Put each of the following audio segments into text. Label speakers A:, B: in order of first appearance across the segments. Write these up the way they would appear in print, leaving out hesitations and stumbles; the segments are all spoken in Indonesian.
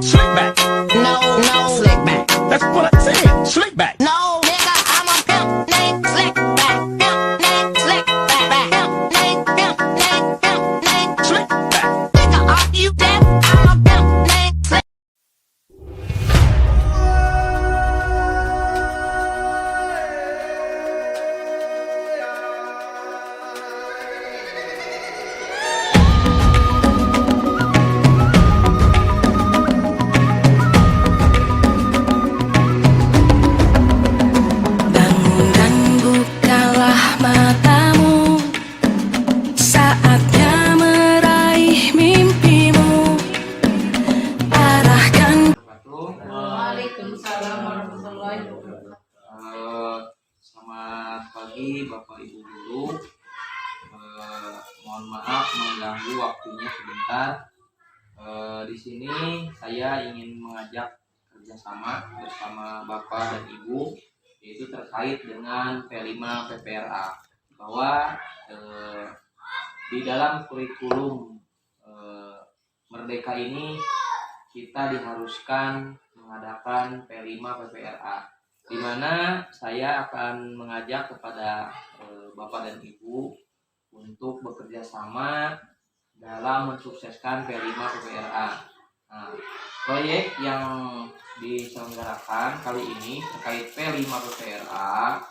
A: Slick back.
B: No, no,
A: Slick back. That's what I said. Slick back.
B: no, nigga, I'm a pimp named Slickback. Pimp named Slickback. Pimp named
A: Slick back.
B: Nigga, are you deaf? I'm a pimp named Slick.
C: Bangun dan bukalah matamu, saatnya meraih mimpimu. Arahkan
D: Waalaikumsalam warahmatullahi wabarakatuh.
E: Selamat pagi Bapak Ibu guru. Mohon maaf mengganggu waktunya sebentar. Di sini saya ingin mengajak kerjasama bersama Bapak dan Ibu, yaitu terkait dengan P5 PPRA, bahwa di dalam kurikulum Merdeka ini kita diharuskan mengadakan P5 PPRA, di mana saya akan mengajak kepada Bapak dan Ibu untuk bekerja sama dalam mensukseskan P5 PPRA. Nah, proyek yang diselenggarakan kali ini terkait P5 PPRA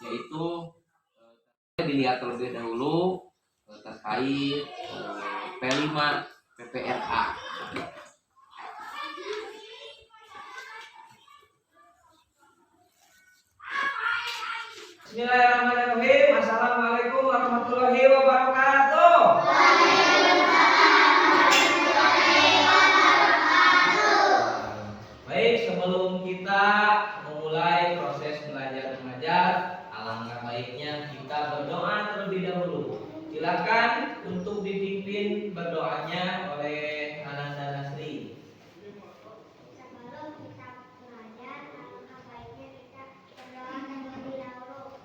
E: yaitu dilihat terlebih dahulu terkait P5 PPRA.
F: Bismillahirrahmanirrahim. Assalamualaikum warahmatullahi wabarakatuh. Baik, sebelum kita memulai proses belajar mengajar, alangkah baiknya kita berdoa terlebih dahulu. Silakan untuk dipimpin berdoanya oleh Ananda Nasri.
G: Sebelum kita belajar, alangkah baiknya kita berdoa terlebih dahulu.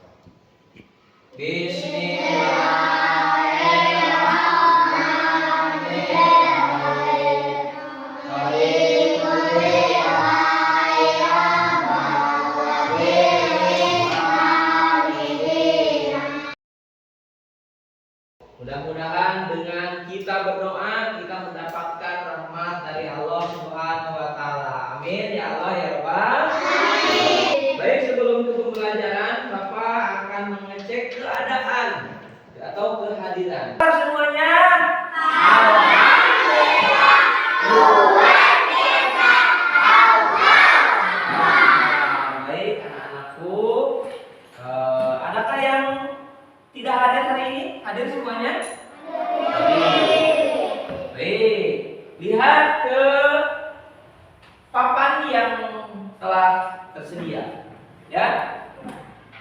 F: Mudah-mudahan dengan kita berdoa kita mendapatkan rahmat dari Allah Subhanahu wa taala. Amin ya Allah ya Rabbal. Baik, sebelum ke pembelajaran, Bapak akan mengecek keadaan atau kehadiran. Semuanya. Baik, anak-anakku. Adakah yang tidak hadir hari ini? Hadir semuanya? Baik, lihat ke papan yang telah tersedia. Ya,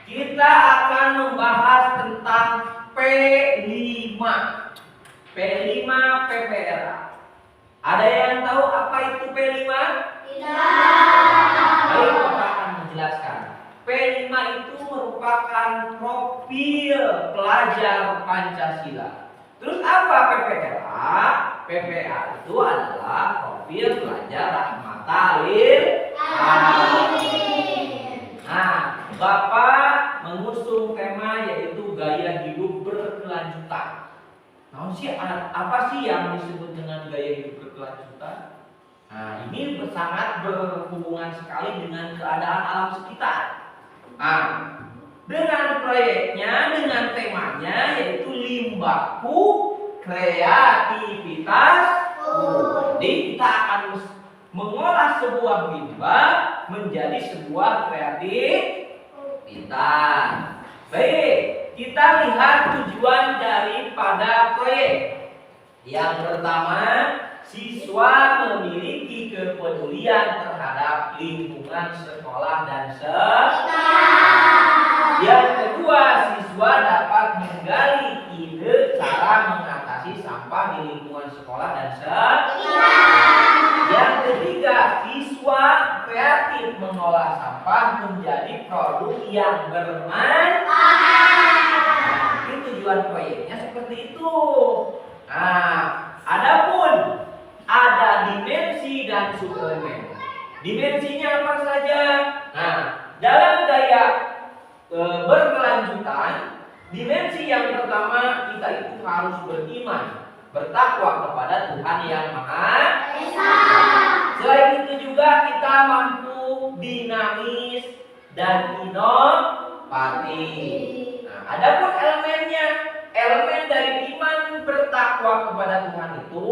F: kita akan membahas tentang P5 PPRA. Ada yang tahu apa itu P5? Baik, Bapak akan menjelaskan. P5 itu merupakan profil pelajar Pancasila. Terus apa PPRA? PPRA itu adalah profil pelajar rahmatan lil alamin. Nah, Bapak mengusung tema yaitu gaya hidup berkelanjutan. Nah, apa sih yang disebut dengan gaya hidup berkelanjutan? Nah, ini sangat berhubungan sekali dengan keadaan alam sekitar. Nah, dengan proyeknya, dengan temanya yaitu limbahku kreativitas. Jadi kita akan mengolah sebuah limbah menjadi sebuah kreativitas. Baik, kita lihat tujuan daripada proyek. Yang pertama, siswa memiliki kepedulian terhadap lingkungan sekolah dan Yang kedua, siswa dapat menggali ide cara mengatasi sampah di lingkungan sekolah dan Yang ketiga, siswa kreatif mengolah sampah menjadi produk yang bermanfaat. Ini tujuan proyeknya seperti itu. Nah, adapun ada dimensi dan subelemen. Dimensinya apa saja? Nah, dalam gaya berkelanjutan, dimensi yang pertama kita itu harus beriman, bertakwa kepada Tuhan yang Maha Esa. Selain itu juga kita mampu dinamis dan inovatif. Nah, adapun elemennya, elemen dari iman bertakwa kepada Tuhan itu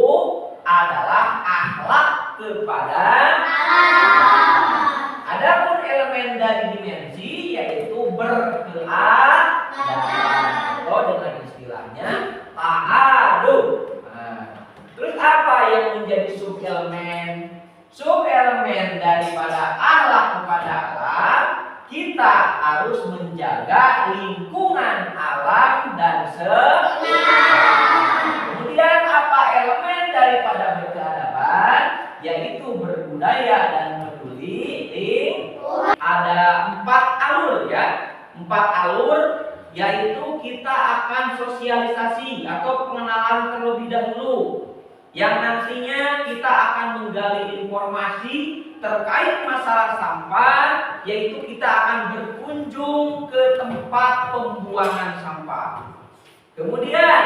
F: adalah akhlak kepada Allah. Adapun elemen dari dimensi yaitu berkelanjutan atau dengan istilahnya ta'adud. Nah, terus apa yang menjadi subelemen? Subelemen daripada akhlak kepada Allah, kita harus menjaga lingkungan alam dan kemudian apa elemen daripada berkeadaban, yaitu berbudaya dan peduli lingkungan. Ada 4 alur ya, 4 alur, yaitu kita akan sosialisasi atau pengenalan terlebih dahulu, yang nantinya kita akan menggali informasi terkait masalah sampah, yaitu kita akan berkunjung ke tempat pembuangan sampah. Kemudian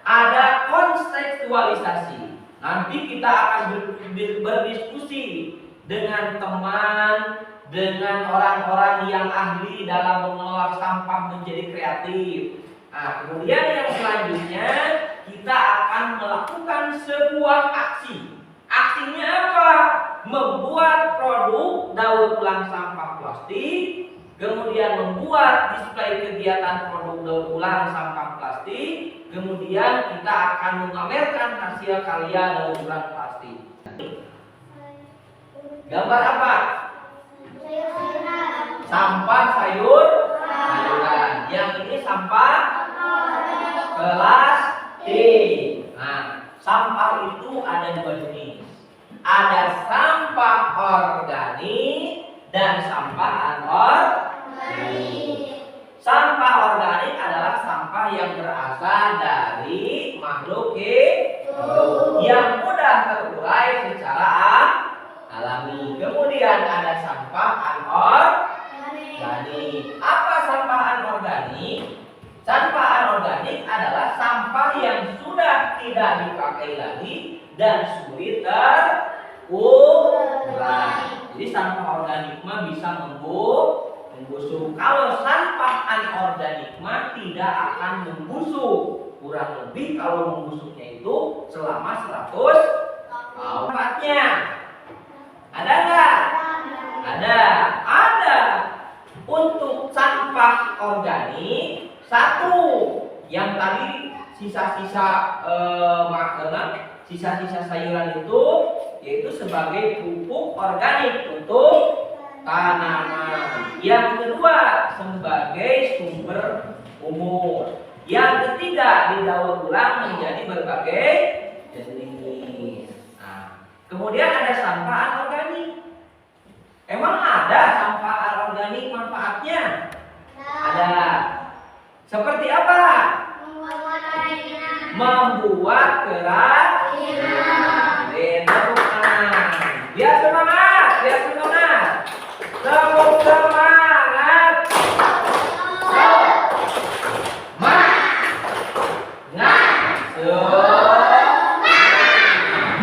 F: ada kontekstualisasi. Nanti kita akan berdiskusi dengan teman, dengan orang-orang yang ahli dalam mengelola sampah menjadi kreatif. Nah, kemudian yang selanjutnya kita akan melakukan sebuah aksi. Aksinya apa? Membuat produk daur ulang sampah plastik, kemudian membuat display kegiatan produk daur ulang sampah plastik, kemudian kita akan memamerkan hasil karya daur ulang plastik. Gambar apa? Sampah sayuran. Yang ini sampah plastik. Nah, sampah itu ada 2 jenis. Ada sampah organik dan sampah anorganik. Sampah organik adalah sampah yang berasal dari makhluk hidup yang mudah terurai secara alami. Kemudian ada sampah anorganik. Apa sampah anorganik? Sampah anorganik adalah sampah yang sudah tidak dipakai lagi dan sulit terurai. Jadi sampah organik mah bisa membusuk. Kalau sampah anorganik mah tidak akan membusuk. Kurang lebih kalau membusuknya itu selama 100 tahun. Manfaatnya ada nggak? Ada. Untuk sampah organik, 1 yang tadi sisa-sisa sisa-sisa sayuran itu, yaitu sebagai pupuk organik untuk tanaman. Yang kedua sebagai sumber umur. Yang ketiga didaur ulang menjadi berbagai jenis. Nah, kemudian ada sampah anorganik. Emang ada sampah anorganik manfaatnya? Ada. Seperti apa? Membuat kerajinan. Biar semangat. Tepuk semangat.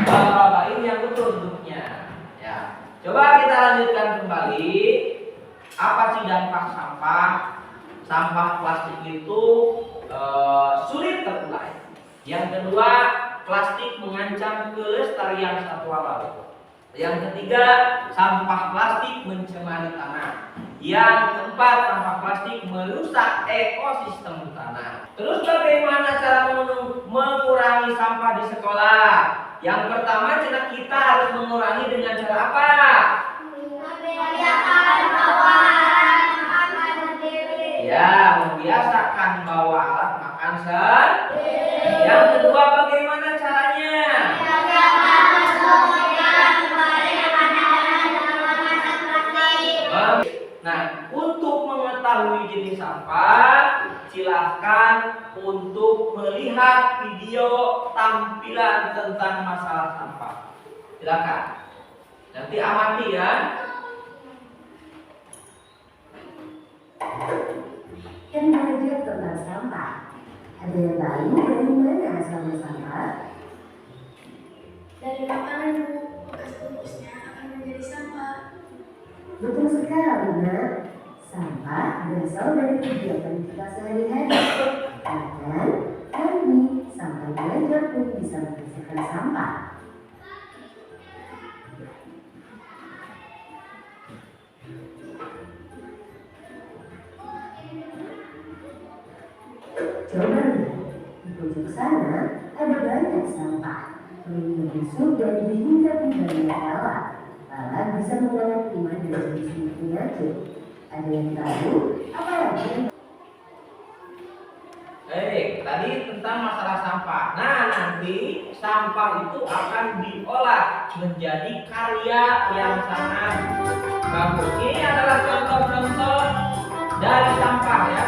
F: Bapak ini yang betul duduknya. Ya. Coba kita lanjutkan kembali. Apa sih dampak sampah? Sampah plastik itu sulit terurai. Yang kedua, plastik mengancam kelestarian satwa laut. Yang ketiga, sampah plastik mencemari tanah. Yang keempat, sampah plastik merusak ekosistem tanah. Terus bagaimana cara mengurangi sampah di sekolah? Yang pertama, kita harus mengurangi dengan cara apa? Ya, membiasakan bawa alat makan sendiri. Yang kedua, bagaimana caranya? Nah, untuk mengetahui jenis sampah, silahkan untuk melihat video tampilan tentang masalah sampah. Silakan. Nanti amati ya.
H: Kan belajar tentang sampah. Ada yang tahu dari mana asalnya sampah?
G: Dari makanan, Bu. Bekas bungkusnya akan menjadi sampah.
H: Betul sekali, Nak. Sampah berasal dari kegiatan kita sehari-hari. Bahkan kami sampai belajar pun bisa membersihkan sampah. Coba lihat, di pojok sana ada banyak sampah. Mulai busuk dan dihinggapi banyak lalat. Lalat bisa membawa kuman dan jenis penyakit. Ada yang tahu apa lagi?
F: Tadi tentang masalah sampah. Nah, nanti sampah itu akan diolah menjadi karya yang sangat bagus. Ini adalah contoh-contoh dari sampah ya.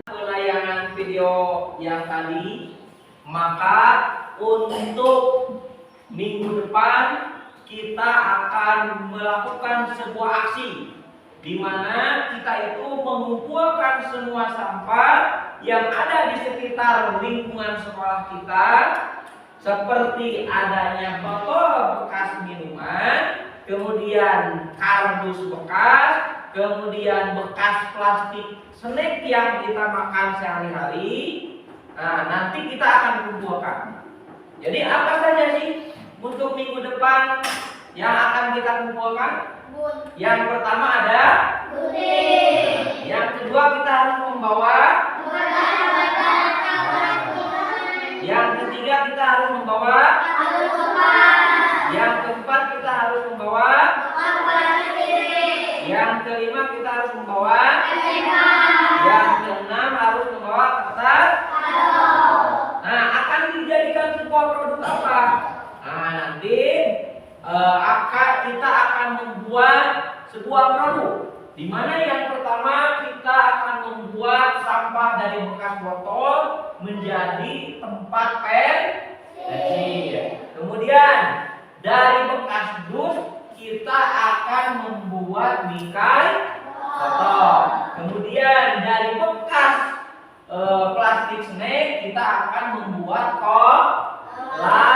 F: Penayangan video yang tadi, maka untuk minggu depan kita akan melakukan sebuah aksi di mana kita itu mengumpulkan semua sampah yang ada di sekitar lingkungan sekolah kita, seperti adanya botol bekas minuman, kemudian kardus bekas, kemudian bekas plastik snack yang kita makan sehari-hari. Nah, nanti kita akan kumpulkan. Jadi apa saja sih untuk minggu depan yang akan kita kumpulkan? Yang pertama ada puding. Yang kedua kita harus membawa yang ketiga kita harus membawa yang keempat kita harus membawa yang kelima kita harus membawa yang keenam harus membawa kertas. Nah, akan dijadikan sebuah produk apa? Nah, nanti kita akan membuat sebuah produk di mana yang pertama kita akan membuat sampah dari bekas botol menjadi tempat pensil. Kemudian dari bekas dus kita akan membuat bingkai botol. Kemudian dari bekas plastik snack kita akan membuat kolase.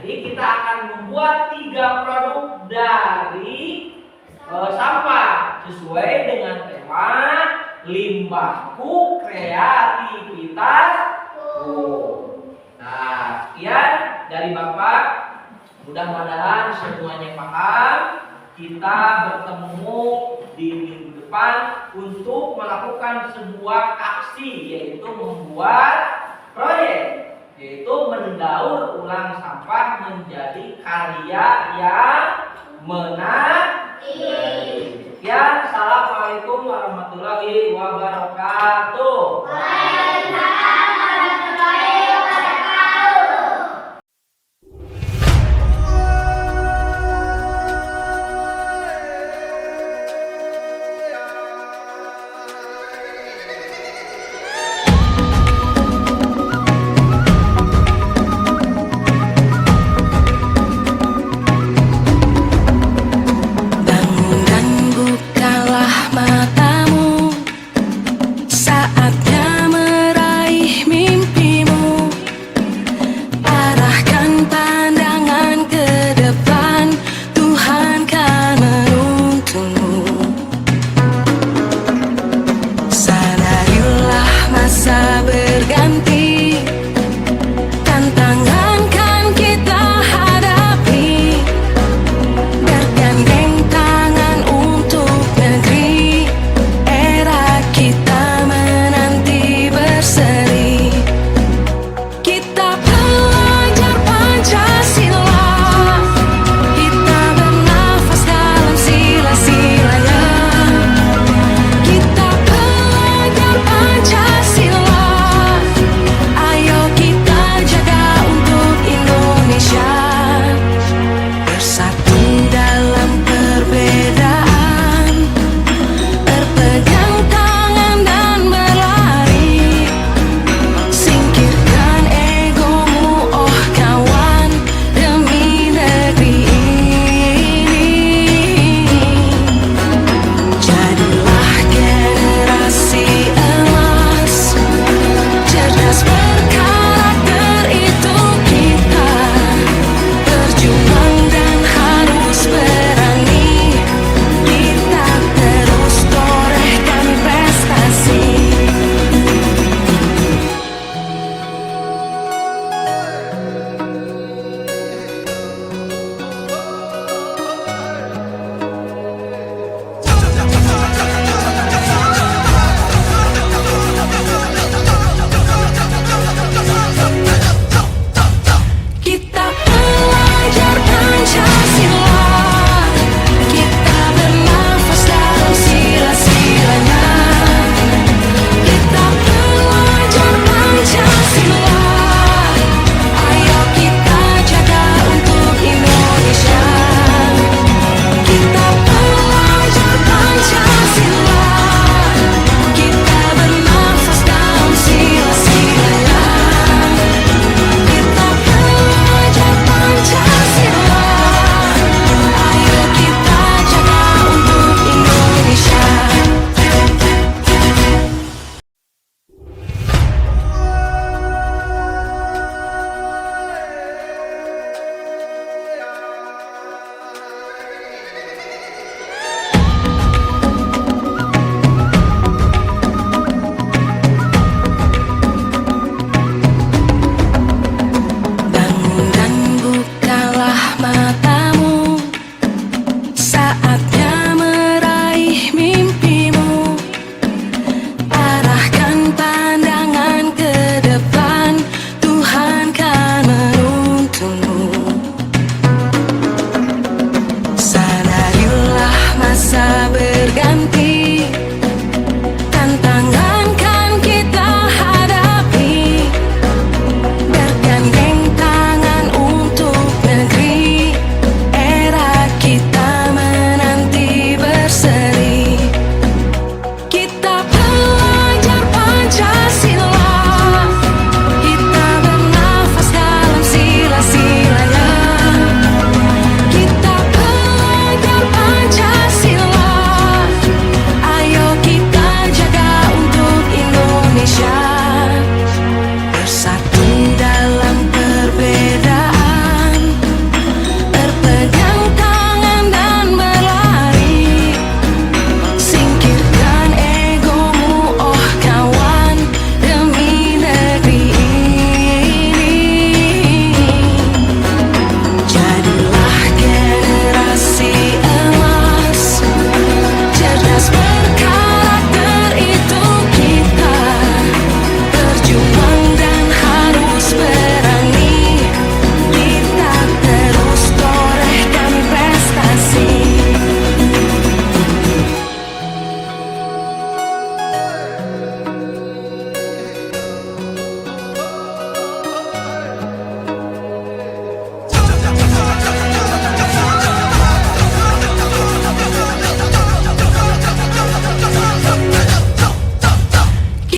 F: Jadi kita akan membuat 3 produk dari sampah sesuai dengan tema limbahku kreativitasku. Nah, sekian dari Bapak. Mudah-mudahan semuanya paham. Kita bertemu di minggu depan untuk melakukan sebuah aksi, yaitu membuat proyek, yaitu mendaur ulang sampah menjadi karya yang menarik. Sekian, assalamualaikum warahmatullahi wabarakatuh.